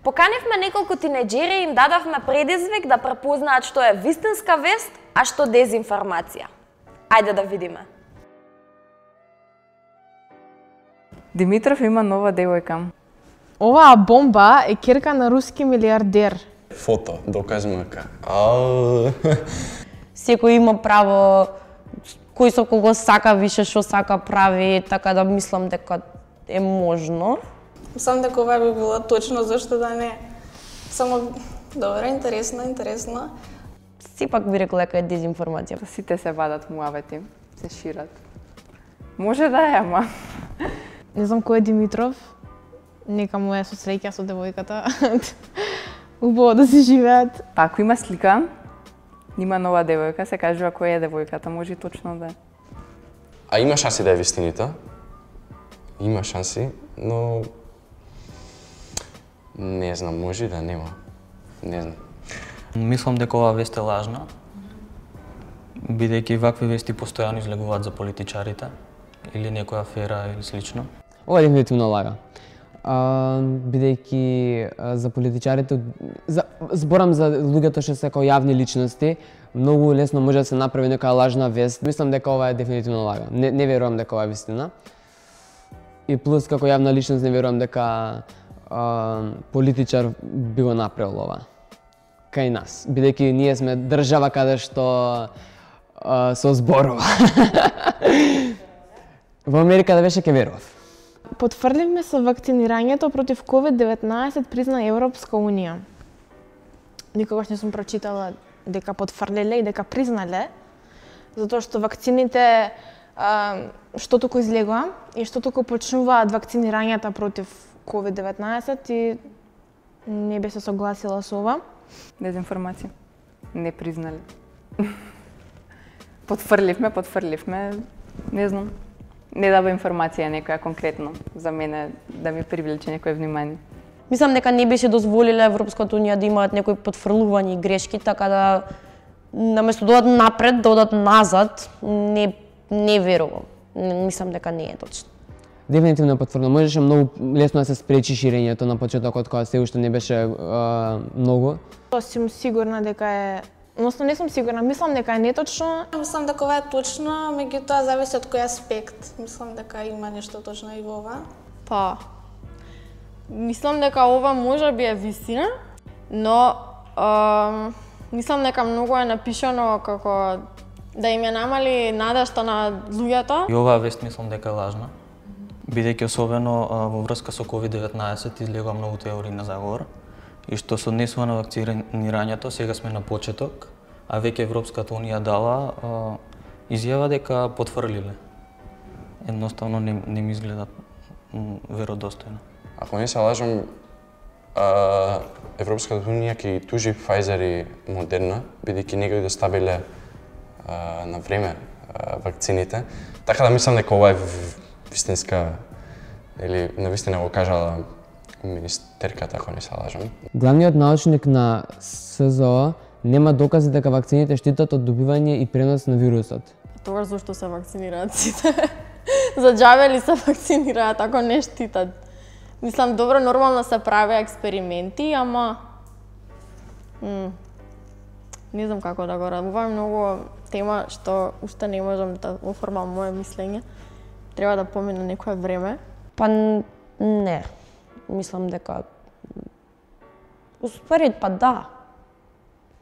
Поканивме неколку тинеџери и им дадавме предизвик да препознаат што е вистинска вест, а што дезинформација. Ајде да видиме. Димитров има нова девојка. Оваа бомба е ќерка на руски милиардер. Фото, доказ МК. Секој има право, кој со кого сака више што сака прави, така да мислам дека е можно. Мислам дека ова би било точно, зашто да не. Само добро, интересно. Сепак би рекла дека е дезинформација. Сите се вадат муавети, се шират. Може да е, ама. Не знам кој е Димитров. Нека му е со среќа со девојката. Убаво да си живеат. Па ако има слика, има нова девојка, се кажува која е девојката, може и точно да е. А има шанси да е вистинита? Има шанси, но не знам, може и да нема. Не знам. Мислам дека оваа вест е лажна, бидејќи вакви вести постојано излегуваат за политичарите или некоја афера или слично. Ова е дефинитивно лага. Бидејќи за политичарите, зборам за луѓето што се како јавни личности, многу лесно може да се направи некоја лажна вест. Мислам дека ова е дефинитивно лага. Не верувам дека ова е вистина. И плюс како јавна личност не верувам дека политичар би го направил ова кај нас, бидејќи ние сме држава каде што се зборува. Во Америка да беше ќе верував. Потврдивме со вакцинирањето против COVID-19 призна Европска Унија. Никогаш не сум прочитала дека потврдиле и дека признале, затоа што вакцините што туку излегува и што туку почнуваат вакцинирањата против COVID-19 и не би се согласила со ова. Дезинформација. Не признале. Потврдливме, не знам. Не дава информација некоја конкретно за мене да ми привлече некое внимание. Мислам дека не беше дозволила Европската Унија да имаат некои потврлувања и грешки, така да наместо да одат напред, да одат назад, не верувам. Мислам дека не е точно. Дефинитивно потврдно. Можеше многу лесно да се спречи ширењето на почетокот кога се уште не беше многу. Сум сигурна дека е, односно не сум сигурна, мислам дека е неточно. Мислам дека ова е точно, меѓутоа зависи од кој аспект. Мислам дека има нешто точно и во ова. Па, мислам дека ова може би е вистина, но мислам дека многу е напишано како да им ја намали надежта на луѓето. И оваа вест мислам дека е лажна, бидејќи особено во врска со COVID-19 излегува многу теории на заговор и што се однесува на вакцинирањето, сега сме на почеток, а веќе Европската Унија дала изјава дека потврлиле. Едноставно не ми изгледа веродостојно. Ако не се лажам, Европската Унија ќе тужи Pfizer и Moderna, бидејќи не ги доставиле на време вакцините. Така да мислам дека ова е вистинска, или навистина го кажала министерката, ако не се лажам. Главниот научник на СЗО нема докази дека вакцините штитат од добивање и пренос на вирусот. Тогаш зашто се вакцинираат сите? За џабе ли се вакцинираат ако не штитат? Мислам, добро, нормално се прави експерименти, ама не знам како да го радам. Ова е многу тема што уште не можам да оформам моje мислење. Треба да помине некое време. Па не. Мислам дека успоред па да.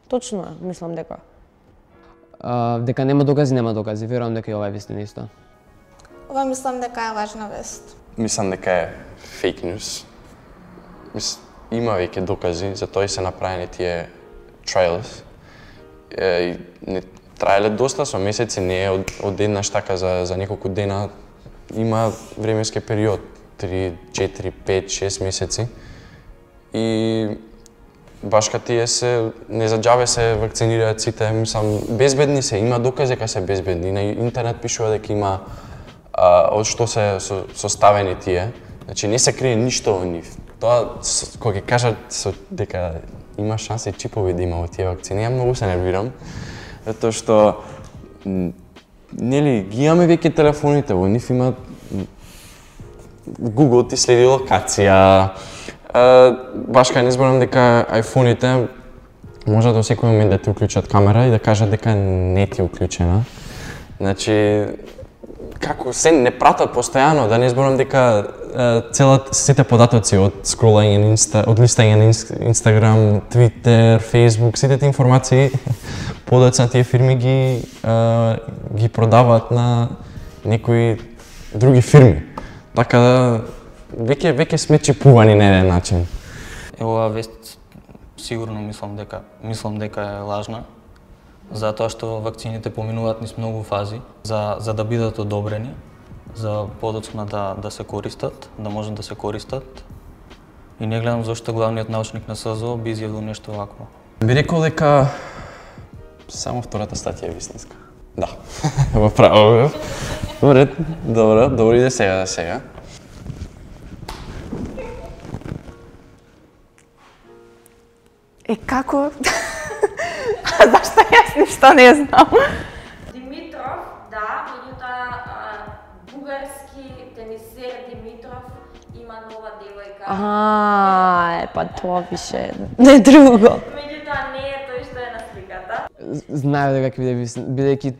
Точно е, мислам дека. Дека нема докази, верувам дека и ова е вистина исто. Ова мислам дека е лажна вест. Мислам дека е фейк нюс. Има веќе докази, затоа и се направени тие trials. Не траеле доста, со месеци, не е од еднаш така за неколку дена. Има временски период, 3, 4, 5, 6 месеци. И баш ка тие се, не за џабе се вакцинираат сите, мислам, безбедни се, има докази дека се безбедни. На интернет пишува дека има од што се составени тие. Значи не се крие ништо од нив. Тоа кога ќе кажат дека има шанси чипови да има во тие вакцини, ја многу се нервирам, затоа што нели ги имаме веќе телефоните, во нив има Google ти следи локација, Баш кај не зборам дека iPhone-ите може до секој момент да ти уклучат камера и да кажат дека не ти е уклучена. Значи, како се не пратат постојано, да не зборам дека сите податоци од скролање од листање на Instagram, Twitter, Facebook, сите тие информации подоцна тие фирми ги продаваат на некои други фирми. Така да веќе сме чипувани на еден начин. Оваа вест сигурно мислам дека е лажна, затоа што вакцините поминуваат низ многу фази за да бидат одобрени, за подоцна да се користат, да можат да се користат. И не гледам зошто главниот научник на СЗО би изјавил нешто вакво. Би рекол дека само втората статија е вистинска. Да, во право. Добро иде сега. Како? Зашто јас ништо не знам? Димитров, да, меѓутоа бугарски тенисер Димитров има нова девојка. Па тоа више не друго. Меѓутоа не е тој што е на сликата. Знаев дека ќе биде вистина, бидејќи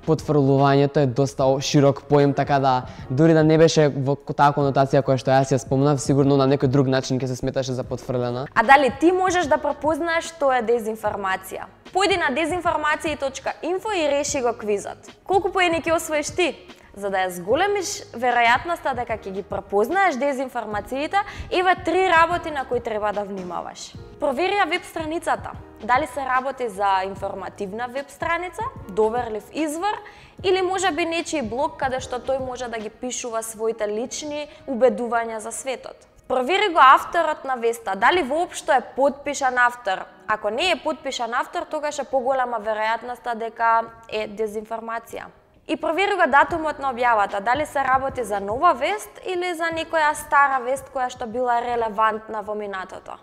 потврлувањето е доста широк поим, така да дури да не беше во таа конотација која што јас ја спомнав, сигурно на некој друг начин ќе се сметаше за потврлена. А дали ти можеш да препознаеш што е дезинформација? Појди на dezinformacije.info и реши го квизот. Колку поени ќе освоиш ти? За да ја зголемиш веројатноста дека ќе ги препознаеш дезинформациите, има 3 работи на кои треба да внимаваш. Провери ја веб страницата. Дали се работи за информативна веб страница, доверлив извор или можеби нечiji блог каде што тој може да ги пишува своите лични убедувања за светот. Провери го авторот на веста, дали воопшто е потпишан автор. Ако не е потпишан автор, тогаш е поголема веројатноста дека е дезинформација. И провери го датумот на објавата, дали се работи за нова вест или за некоја стара вест која што била релевантна во минатото.